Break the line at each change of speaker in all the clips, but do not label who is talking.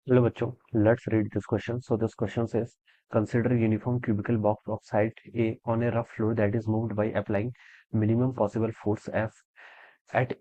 Hello बच्चों, let's read this question. So this question says, consider uniform cubical box of side A on a rough floor that is moved by applying minimum possible force F at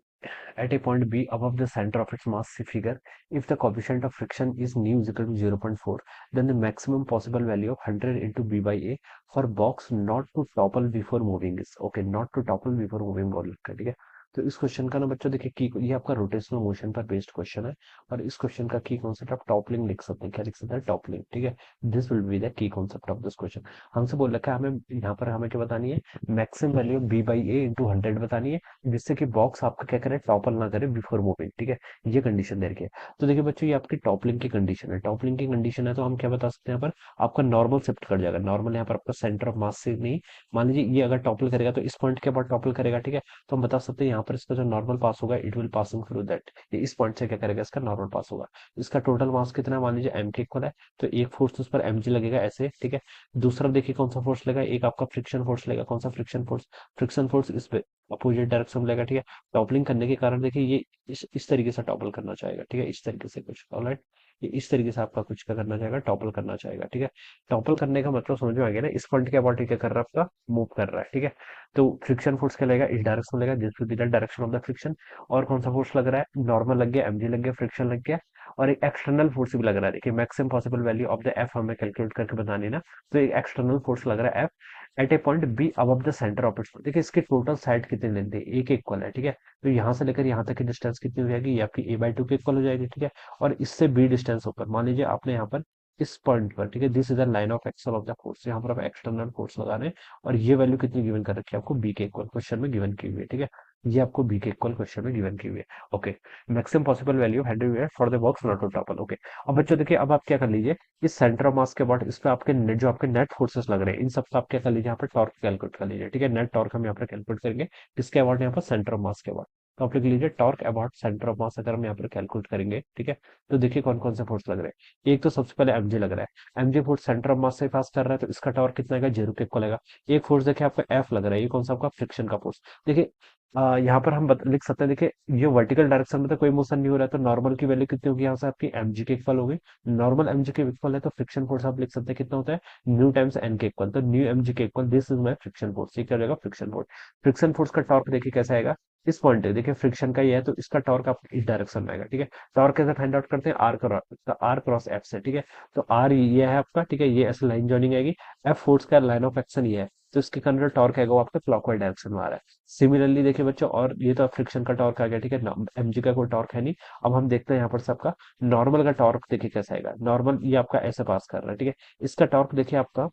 at a point B above the center of its mass. See figure. If the coefficient of friction is nu is equal to 0.4, then the maximum possible value of 100 into B by A for box not to topple before moving is okay. Not to topple before moving बोल रखा है, ठीक है। तो इस question का ना बच्चों देखिए की ये आपका रोटेशनल मोशन पर बेस्ड क्वेश्चन है। और इस क्वेश्चन का की कॉन्सेप्ट आप टॉपलिंग लिख सकते हैं। क्या लिख सकते हैं? टॉपलिंग, ठीक है। This will be the key concept of this question. हमसे बोल रखा है हमें यहाँ पर हमें क्या बतानी है? Maximum value B by A into 100 बतानी है, जिससे कि बॉक्स आपका क्या करे, टॉपल ना करे बिफोर मूविंग, ठीक है। ये कंडीशन दे रखी है। तो देखिए बच्चों, ये आपकी टॉपलिंग की कंडीशन है। टॉपलिंग की कंडीशन है तो हम क्या बता सकते हैं यहाँ पर? आपका नॉर्मल शिफ्ट कर जाएगा। नॉर्मल यहाँ पर आपका सेंटर ऑफ मास से नहीं, मान लीजिए ये अगर टॉपल करेगा तो इस पॉइंट के बाद टॉपल करेगा, ठीक है। तो हम बता सकते हैं यहाँ पर इसका जो नॉर्मल पास होगा, it will passing through that, ये इस पॉइंट से क्या करेगा, इसका नॉर्मल पास होगा। इसका टोटल मास कितना है? मान लीजिए एम के इक्वल है, तो एक फोर्स उस पर एम जी लगेगा ऐसे, ठीक है। दूसरा देखिए कौन सा फोर्स लगेगा, एक आपका फ्रिक्शन फोर्स लगेगा। कौन सा फ्रिक्शन फोर्स? फ्रिक्शन फोर्स इस पे अपोजिट डायरेक्शन में लगेगा, ठीक है। टॉपलिंग करने के कारण देखिए ये इस तरीके से टॉपल करना चाहेगा, ठीक है। इस तरीके से कुछ, ऑलराइट। ये इस तरीके से आपका कुछ क्या करना चाहेगा, टॉपल करना चाहेगा, ठीक है। टॉपल करने का मतलब समझ में आ गया ना? इस पॉइंट के अबाउट क्या कर रहा है, आपका मूव कर रहा है, ठीक है। तो फ्रिक्शन फोर्स क्या लगेगा, इस डायरेक्शन में लगेगा, this will be the direction of the friction. और कौन सा फोर्स लग रहा है? नॉर्मल लग गया, एमजी लग गया, फ्रिक्शन लग गया। और एक एक्सटर्नल फोर्स भी लग रहा है। देखिए maximum possible value of the F हमें कैलकुलेट करके बतानी है ना। तो एक एक्सटर्नल फोर्स लग रहा है F at A point B above the centre of its. देखिए इसकी टोटल साइड कितनी लेंथ है, एक इक्वल है, ठीक है। तो यहाँ से लेकर यहाँ तक की डिस्टेंस कितनी हो जाएगी? ये आपकी ए बाई टू के इक्वल हो जाएगी, ठीक है। और इससे बी डिस्टेंस होकर मान लीजिए आपने यहाँ पर इस पॉइंट पर, ठीक है, this is the line of action of the force. यहाँ पर आप एक्सटर्नल फोर्स लगा रहे हैं। और ये वैल्यू कितनी गिवन कर रखी है आपको? बी के इक्वल क्वेश्चन में गिवन की हुई है, ठीक है। ये आपको बी के इक्वल क्वेश्चन में गिवन की हुई है। Okay. Maximum possible value of 100 for the box not to topple. Okay. अब बच्चों देखिए, अब आप क्या कर लीजिए, इस सेंटर ऑफ मास के बाद इस पे आपके जो आपके नेट फोर्सेस लग रहे हैं, इन सब का आप क्या कर लीजिए, यहाँ पर टॉर्क कैलकुलेट कर लीजिए, ठीक है। नेट टॉर्क हम यहाँ पर कैलकुलेट करेंगे किसके अबाउट? यहाँ पर सेंटर ऑफ मास के अबाउट। तो आप लिख लीजिए torque about centre of mass, अगर हम यहाँ पर कैलकुलेट करेंगे, ठीक है। तो देखिए कौन कौन से फोर्स लग रहे हैं। एक तो सबसे पहले एमजी लग रहा है। MG force centre of mass से पास कर रहा है, तो इसका टॉर्क कितना आएगा? जीरो के इक्वल आएगा। एक फोर्स देखिए आपका एफ लग रहा है, ये कौन सा आपका? फ्रिक्शन का फोर्स। देखिए यहाँ पर हम लिख सकते हैं, देखिए ये वर्टिकल डायरेक्शन में तो कोई मोशन नहीं हो रहा है, तो नॉर्मल की वैल्यू कितनी होगी? यहाँ से आपकी एमजी के इक्वल होगी। नॉर्मल एमजी के इक्वल है, तो फ्रिक्शन फोर्स आप लिख सकते हैं कितना होता है? न्यू टाइम्स एन के इक्वल। तो न्यू एमजी के equal this is my friction force. ये क्या हो जाएगा? Friction force. फ्रिक्शन फोर्स का टॉर्क देखिए कैसा आएगा? इस पॉइंट है, देखिए फ्रिक्शन का ये है, तो इसका टॉर्क आप इस डायरेक्शन में आएगा, ठीक है। टॉर्क कैसे फाइंड आउट करते हैं? आर क्रॉस एफ से, ठीक है। तो आर ये है आपका, ठीक है, ये ऐसे लाइन जॉइनिंग आएगी। एफ फोर्स का लाइन ऑफ एक्शन ये है, तो इसके अंदर टॉर्क आएगा वो आपका क्लॉकवाइज डायरेक्शन में आ रहा है। सिमिलरली देखिए बच्चों, और ये तो फ्रिक्शन का टॉर्क आ गया, ठीक है। एमजी का कोई टॉर्क है नहीं। अब हम देखते हैं यहाँ पर सबका नॉर्मल का टॉर्क देखिए कैसा आएगा। नॉर्मल ये आपका ऐसे पास कर रहा है, ठीक है। इसका टॉर्क देखिए आपका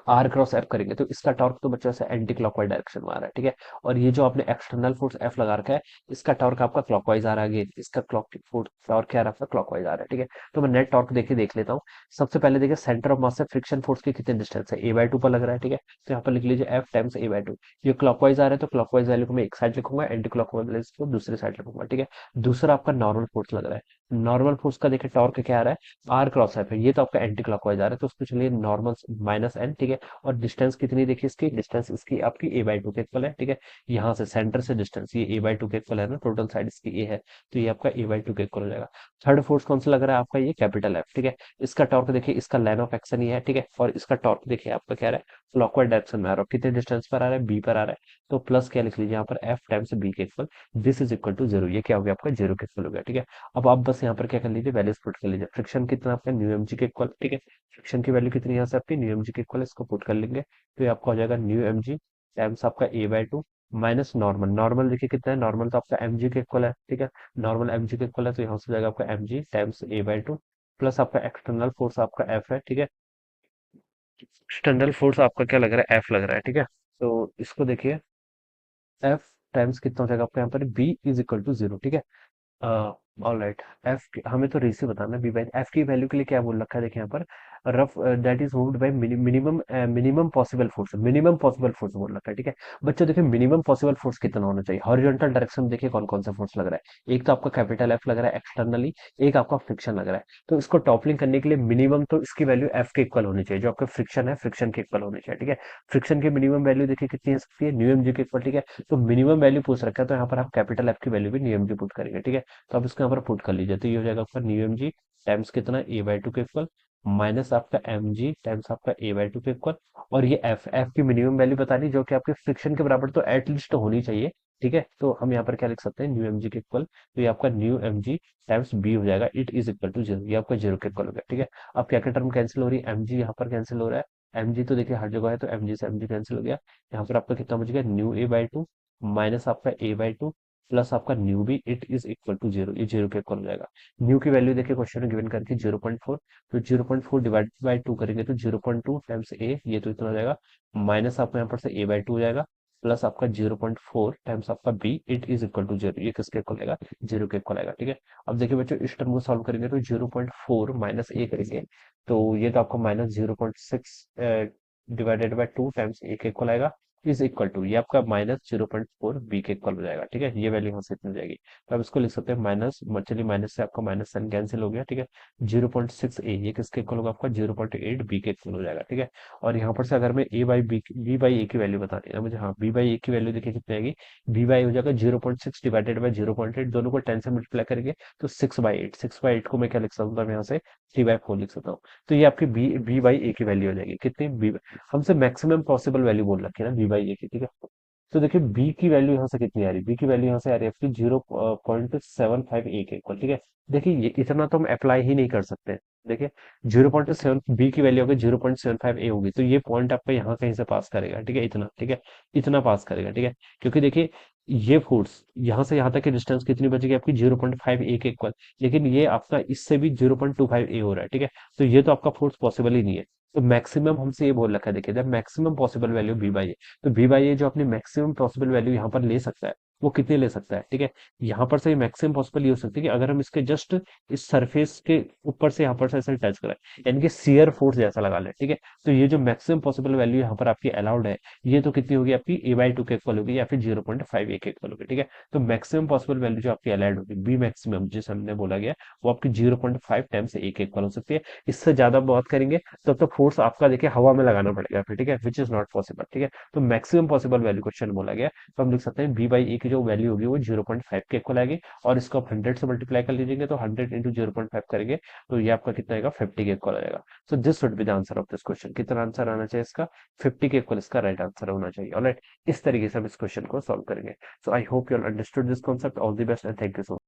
आर क्रॉस एफ करेंगे, तो इसका टॉर्क तो बच्चों से एंटी क्लॉकवाइज डायरेक्शन में आ रहा है, ठीक है। और ये जो आपने एक्सटर्नल फोर्स एफ लगा रखा है, इसका टॉर्क आपका क्लॉकवाइज आ रहा है। इसका क्लॉक फोर्स टॉर्क क्या आ रहा है आपका? क्लॉकवाइज आ रहा है, ठीक है। तो मैं नेट टॉर्क देखिए देख लेता हूँ। सबसे पहले देखिए सेंटर ऑफ मास से फ्रिक्शन फोर्स की कितनी डिस्टेंस है? ए बाई टू पर लग रहा है, ठीक है। तो यहाँ पर लिख लीजिए F times A by to. ये क्लॉकवाइज आ रहा है, तो क्लॉकवाइज वैल्यू को मैं एक साइड लिखूंगा, एंटी क्लॉकवाइज वैल्यू को दूसरी साइड लिखूंगा, ठीक है। दूसरा आपका नॉर्मल फोर्स लग रहा है। नॉर्मल फोर्स का देखिए टॉर्क क्या आ रहा है? आर क्रॉस एफ है, ये तो आपका एंटी क्लॉकवाइज आ रहा है, तो उसको चलिए नॉर्मल माइनस एन, ठीक है। और डिस्टेंस कितनी देखिए, इसकी डिस्टेंस इसकी आपकी ए बाई टू के इक्वल है, ठीक है। यहाँ से सेंटर से डिस्टेंस ये ए बाई टू के इक्वल है ना, टोटल साइड इसकी ए है, तो ये आपका ए बाई टू के इक्वल हो जाएगा। थर्ड फोर्स कौन सा लग रहा है आपका? ये कैपिटल एफ, ठीक है। इसका टॉर्क देखिए, इसका लाइन ऑफ एक्शन ये है, ठीक है। और इसका टॉर्क देखिए आपका क्या रहा है? क्लॉकवाइज डायरेक्शन में आ रहा है। कितने डिस्टेंस पर आ रहा है? बी पर आ रहा है। तो प्लस क्या लिख लीजिए यहाँ पर? एफ टाइम्स बी के equal. This is equal to zero. ये क्या हो गया आपका? जीरो के इक्वल हो गया, ठीक है। अब आप बस यहाँ पर क्या कर लीजिए? वैल्यूज पुट कर लीजिए। फ्रिक्शन कितना आपका? न्यू एम जी के इक्वल, ठीक है। फ्रिक्शन की वैल्यू कितनी यहाँ से आपकी? न्यू एम जी के इक्वल, इसको पुट कर लेंगे, तो ये आपका हो जाएगा न्यू एम जी टाइम्स आपका A by two minus normal. Normal देखिए कितना है? नॉर्मल तो आपका एम जी के इक्वल है, ठीक है। नॉर्मल एम जी के इक्वल है, तो यहाँ से हो जाएगा आपका M G times A by two plus आपका एक्सटर्नल फोर्स आपका एफ है, ठीक है। एक्सटर्नल फोर्स आपका क्या लग रहा है? एफ लग रहा है, ठीक है। तो इसको देखिए, एफ टाइम्स कितना हो जाएगा आपका? यहाँ पर B is equal to zero, ठीक है। All right. एफ हमें तो रेसी बताना है। बी बाई एफ की वैल्यू के लिए क्या बोल रखा है? देखिए यहाँ पर rough that is moved by minimum possible force. Minimum possible force बोल रखा है, ठीक है। बच्चों देखिए मिनिमम पॉसिबल फोर्स कितना होना चाहिए? हॉरिजॉन्टल डायरेक्शन में देखिए कौन कौन सा फोर्स लग रहा है। एक तो आपका कैपिटल एफ लग रहा है एक्सटर्नली, एक आपका फ्रिक्शन लग रहा है। तो इसको टॉपलिंग करने के लिए मिनिमम तो इसकी वैल्यू एफ के इक्वल होनी चाहिए, जो आपका फ्रिक्शन है फ्रिक्शन के इक्वल होनी चाहिए, ठीक है। फ्रिक्शन की मिनिमम वैल्यू देखिए कितनी हो सकती है? न्यू एम जी के इक्वल, ठीक है। तो मिनिमम वैल्यू पूछ रखा है, तो यहाँ पर आप कैपिटल एफ की वैल्यू भी न्यू एम जी पुट करेंगे, ठीक है। तो आप इसको यहाँ पर पुट कर लीजिए, तो ये हो जाएगा आपका न्यू एम जी टाइम्स कितना ए बाई टू के इक्वल, माइनस आपका एम जी टाइम्स आपका ए बाई टू के इक्वल, और ये एफ एफ की मिनिमम वैल्यू बतानी जो कि आपके फ्रिक्शन के बराबर तो एटलीस्ट होनी चाहिए। ठीक है, तो हम यहाँ पर क्या लिख सकते हैं, न्यू एम जी के इक्वल, तो ये आपका mu M G times B हो जाएगा, it is equal to zero, ये आपका जीरो के इक्वल हो गया। ठीक है, अब क्या क्या टर्म कैंसिल हो रही है, एम जी यहाँ पर कैंसिल हो रहा है, एम जी तो देखिए हर जगह है, तो एम जी से एम जी कैंसिल हो गया, यहाँ पर आपका कितना बच गया, mu A by two minus आपका ए बाई टू प्लस आपका mu B, it is equal to zero, ये जीरो के इक्वल हो जाएगा। न्यू की वैल्यू देखिए क्वेश्चन में गिवन करके 0.4, तो 0.4 डिवाइड बाई टू करेंगे तो 0.2 टाइम्स ए, ये तो इतना हो जाएगा, माइनस आपका यहाँ पर से ए बाई टू हो जाएगा, प्लस आपका 0.4 टाइम्स आपका B, it is equal to zero, ये किसके इक्वल आएगा, जीरो के इक्वल आएगा। ठीक है, अब देखिए बच्चों इस टर्म को सॉल्व करेंगे तो 0.4 माइनस ए करेंगे, तो ये तो आपको minus 0.6 divided by two times A के इक्वल आएगा, इज इक्वल टू ये आपका माइनस 0.4 बी के इक्वल हो जाएगा। ठीक है, ये वैल्यू यहाँ से इतनी हो जाएगी, तो आप इसको लिख सकते हैं माइनस, चलिए माइनस से आपका माइनस साइन कैंसिल हो गया। ठीक है, 0.6 ए ये किसके इक्वल होगा, आपका 0.8 बी के इक्वल हो जाएगा। ठीक है, और यहाँ पर से अगर मैं ए बाई बी बाई ए की वैल्यू बतानी है ना मुझे, हाँ बी बाई ए की वैल्यू देखिए कितनी आएगी, बी बाई हो जाएगा 0.6 डिवाइडेड बाई 0.8, दोनों को 10 से मल्टीप्लाई करेंगे तो 6/8, 6/8 को मैं क्या लिख सकता हूँ यहाँ से 3/4 लिख सकता हूँ, तो ये आपकी बी बाई ए की वैल्यू हो जाएगी कितनी, बी हमसे मैक्सिमम पॉसिबल वैल्यू बोल रखी है ना बी बाई ए की। ठीक है, तो देखिए बी की वैल्यू यहाँ से कितनी आ रही है, बी की वैल्यू यहाँ से आ रही है आपकी 0.75 ए के इक्वल। ठीक है, देखिए ये इतना तो हम अप्लाई ही नहीं कर सकते। देखिए 0.7 बी की वैल्यू होगी, 0.75 ए होगी, तो ये पॉइंट आपका यहाँ कहीं से पास करेगा। ठीक है, इतना, ठीक है, इतना पास करेगा। ठीक है, क्योंकि देखिए ये फोर्स यहाँ से यहाँ तक की डिस्टेंस कितनी बचेगी आपकी 0.5 ए के इक्वल, लेकिन ये आपका इससे भी 0.25 ए हो रहा है। ठीक है, तो ये तो आपका फोर्स पॉसिबल ही नहीं है, तो मैक्सिमम हमसे ये बोल रखा है, देखिए maximum possible value B by, तो वी बाई ए जो अपनी मैक्सिमम पॉसिबल वैल्यू यहाँ पर ले सकता है वो कितने ले सकता है। ठीक है, यहाँ पर से मैक्सिमम पॉसिबल ये हो सकती है कि अगर हम इसके जस्ट इस सरफेस के ऊपर से यहाँ पर से ऐसे टच करें, यानी कि शियर फोर्स जैसा लगा लें। ठीक है, तो ये जो मैक्सिमम पॉसिबल वैल्यू यहाँ पर आपकी अलाउड है, ये तो कितनी होगी आपकी ए बाई टू के इक्वल होगी या फिर 0.5 ए के इक्वल होगी। ठीक है, तो मैक्सिमम पॉसिबल वैल्यू जो आपकी अलाउड होगी बी मैक्सिमम जिसे हमने बोला गया, वो आपकी 0.5 टाइम्स ए के इक्वल हो सकती है। इससे ज्यादा बात करेंगे तब तो फोर्स आपका देखिए हवा में लगाना पड़ेगा फिर। ठीक है, विच इज नॉट पॉसिबल। ठीक है, तो मैक्सिमम पॉसिबल वैल्यू क्वेश्चन बोला गया, तो हम लिख सकते हैं बी बाई ए की जो वैल्यू होगी वो 0.5 के इक्वल आएगी, और इसको आप 100 से मल्टीप्लाई कर लीजिएंगे तो 100 इंटू 0.5 करेंगे तो ये आपका कितना आएगा, 50 के इक्वल आएगा। So this should be the answer of this question, कितना आंसर आना चाहिए इसका, 50 के इक्वल इसका राइट आंसर होना चाहिए। ऑलराइट, इस तरीके से हम इस क्वेश्चन को सॉल्व करेंगे। So I hope you all understood this concept, all the best and thank you so